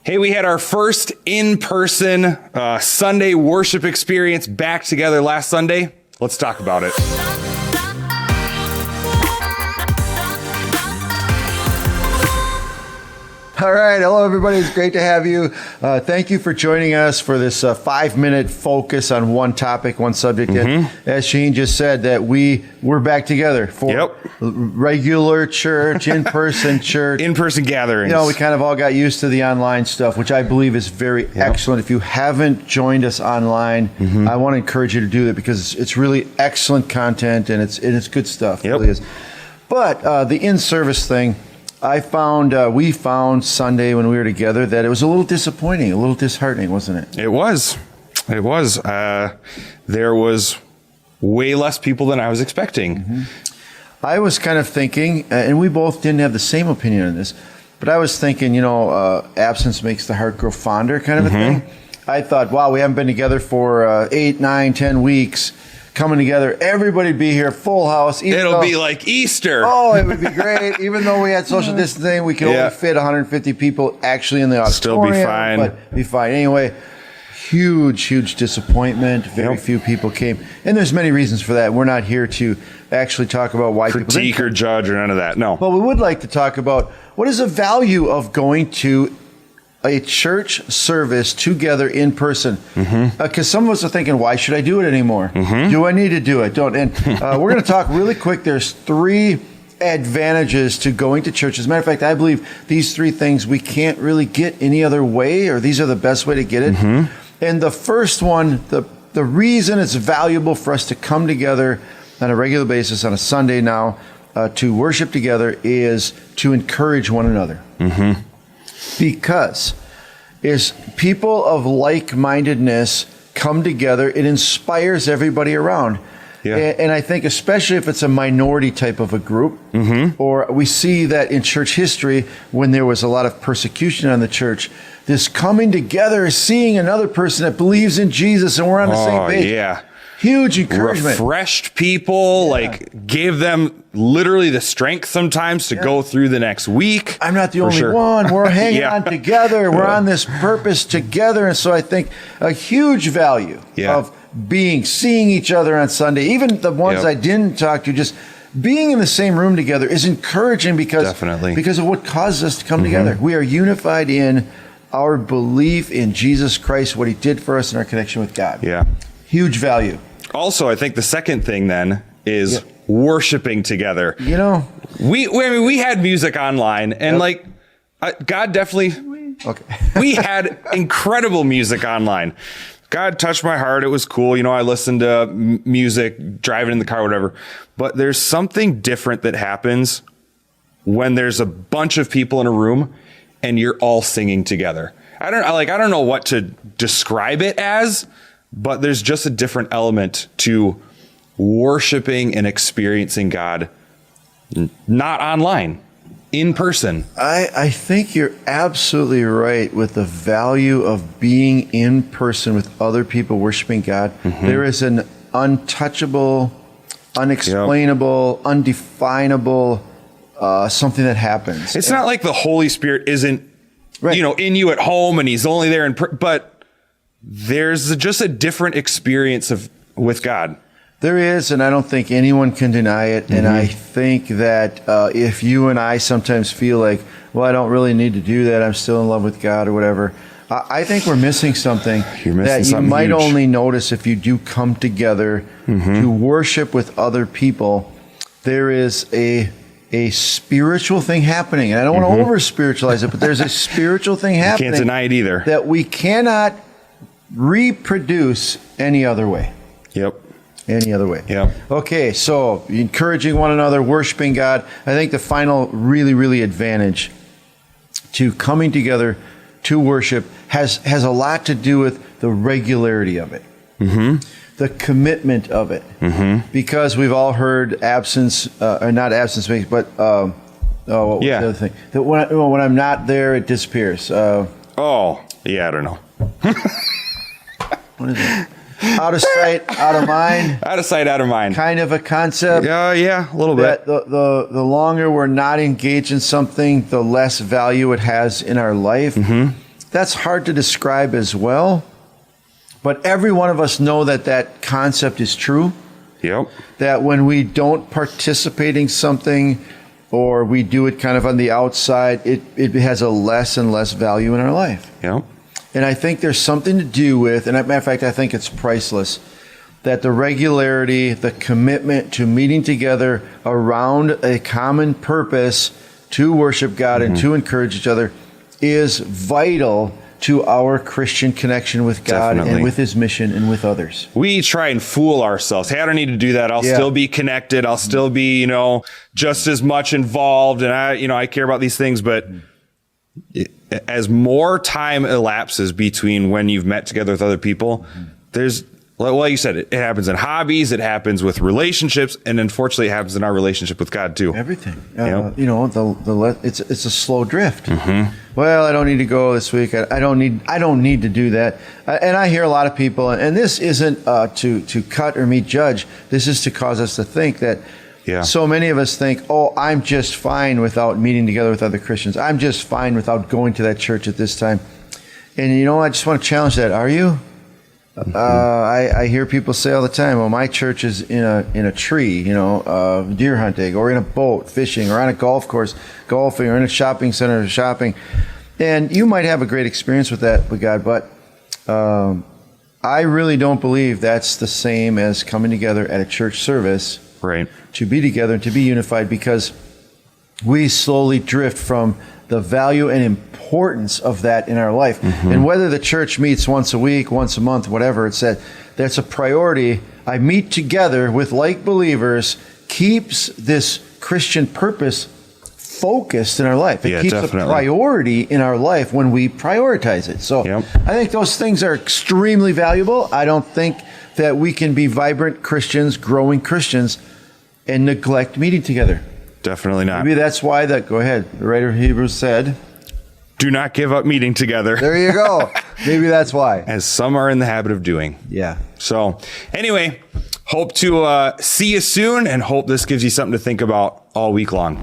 Hey, we had our first in-person Sunday worship experience back together last Sunday. Let's talk about it. All right. Hello, everybody. It's great to have you. Thank you for joining us for this 5-minute focus on one topic, one subject. And as Shane just said, that we're back together for regular church, in-person church. In-person gatherings. You know, we kind of all got used to the online stuff, which I believe is very excellent. If you haven't joined us online, I want to encourage you to do that because it's really excellent content and it's good stuff. It really is. But the in-service thing, we found Sunday when we were together that it was a little disappointing, a little disheartening, wasn't it? It was. There was way less people than I was expecting. I was kind of thinking, and we both didn't have the same opinion on this, but I was thinking, absence makes the heart grow fonder kind of a thing. I thought, wow, we haven't been together for 8, 9, 10 weeks. Coming together, everybody'd be here, full house. It'll be like Easter. Oh, it would be great. Even though we had social distancing, we could only fit 150 people actually in the auditorium. Still be fine. But be fine. Anyway, huge disappointment. Very few people came. And there's many reasons for that. We're not here to actually talk about why people critique or judge or none of that. No. But we would like to talk about what is the value of going to a church service together in person, because some of us are thinking, why should I do it anymore? Do I need to do it? Don't. And we're going to talk really quick. There's 3 advantages to going to church. As a matter of fact, I believe these 3 things we can't really get any other way, or these are the best way to get it. And the first one, the reason it's valuable for us to come together on a regular basis on a Sunday now to worship together is to encourage one another. Because is people of like-mindedness come together, it inspires everybody around. And I think especially if it's a minority type of a group, or we see that in church history when there was a lot of persecution on the church, this coming together, seeing another person that believes in Jesus and we're on the same page. Huge encouragement. Refreshed people, gave them literally the strength sometimes to go through the next week. I'm not the only one. We're hanging on together. We're on this purpose together. And so I think a huge value of seeing each other on Sunday, even the ones I didn't talk to, just being in the same room together is encouraging because of what caused us to come together. We are unified in our belief in Jesus Christ, what he did for us, and our connection with God. Huge value. Also, I think the second thing then is worshiping together. We had music online, and God definitely. We had incredible music online. God touched my heart. It was cool. I listened to music driving in the car, whatever. But there's something different that happens when there's a bunch of people in a room and you're all singing together. I don't know what to describe it as. But there's just a different element to worshiping and experiencing God, not online, in person. I think you're absolutely right with the value of being in person with other people worshiping God. There is an untouchable, unexplainable, undefinable something that happens. It's not like the Holy Spirit isn't, in you at home and he's only there but there's just a different experience with God. There is, and I don't think anyone can deny it. And I think that if you and I sometimes feel like, well, I don't really need to do that, I'm still in love with God or whatever, I think we're missing something that you might only notice if you do come together to worship with other people. There is a spiritual thing happening. And I don't want to over-spiritualize it, but there's a spiritual thing happening. You can't deny it either. That we cannot reproduce any other way. Any other way. Okay, so encouraging one another, worshiping God. I think the final really advantage to coming together to worship has a lot to do with the regularity of it. The commitment of it. Because we've all heard absence, or not absence makes, but what was the other thing? That when I'm not there, it disappears. I don't know. What is it? Out of sight, out of mind. Out of sight, out of mind. Kind of a concept. Yeah, a little bit. The longer we're not engaged in something, the less value it has in our life. that's hard to describe as well. But every one of us know that concept is true. Yep. That when we don't participate in something, or we do it kind of on the outside, it has a less and less value in our life. Yep. And I think there's something to do with, and as a matter of fact, I think it's priceless, that the regularity, the commitment to meeting together around a common purpose to worship God and to encourage each other is vital to our Christian connection with God and with his mission and with others. We try and fool ourselves. Hey, I don't need to do that. I'll still be connected. I'll still be, just as much involved. And I care about these things. But as more time elapses between when you've met together with other people, there's, like you said, it happens in hobbies, it happens with relationships, and unfortunately it happens in our relationship with God too. Everything. It's a slow drift. Well, I don't need to go this week. I don't need to do that. And I hear a lot of people, and this isn't to cut or meet judge. This is to cause us to think that so many of us think, oh, I'm just fine without meeting together with other Christians. I'm just fine without going to that church at this time. And I just want to challenge that. Are you? I hear people say all the time, well, my church is in a tree, deer hunting, or in a boat fishing, or on a golf course golfing, or in a shopping center shopping. And you might have a great experience with that with God, but I really don't believe that's the same as coming together at a church service, right? To be together and to be unified, because we slowly drift from the value and importance of that in our life. And whether the church meets once a week, once a month, whatever it said, that's a priority. I meet together with like believers keeps this Christian purpose focused in our life. It keeps a priority in our life when we prioritize it. So I think those things are extremely valuable. I don't think that we can be vibrant Christians, growing Christians, and neglect meeting together. Definitely not. Maybe that's why the writer of Hebrews said, do not give up meeting together. There you go. Maybe that's why. As some are in the habit of doing. Yeah. So anyway, hope to see you soon, and hope this gives you something to think about all week long.